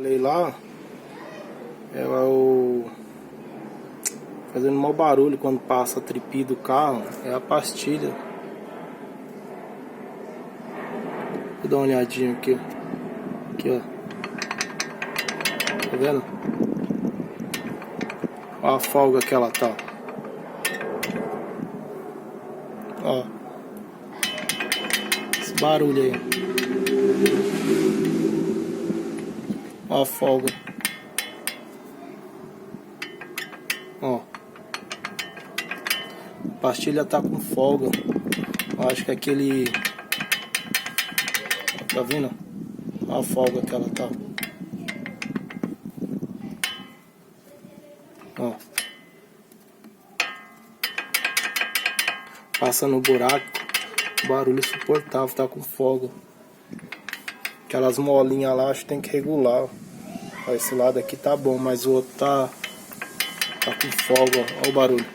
Falei lá, é o fazendo mau barulho quando passa a tripi do carro, é a pastilha. Vou dar uma olhadinha aqui, ó. Aqui, ó. Tá vendo? Olha a folga que ela tá. Ó. Esse barulho aí. Olha a folga. Ó. A pastilha tá com folga. Eu acho que aquele... Tá vendo? Olha a folga que ela tá. Ó. Passa no buraco. Barulho insuportável, tá com folga. Aquelas molinhas lá, acho que tem que regular. Ó, esse lado aqui tá bom, mas o outro tá com folga. Ó o barulho.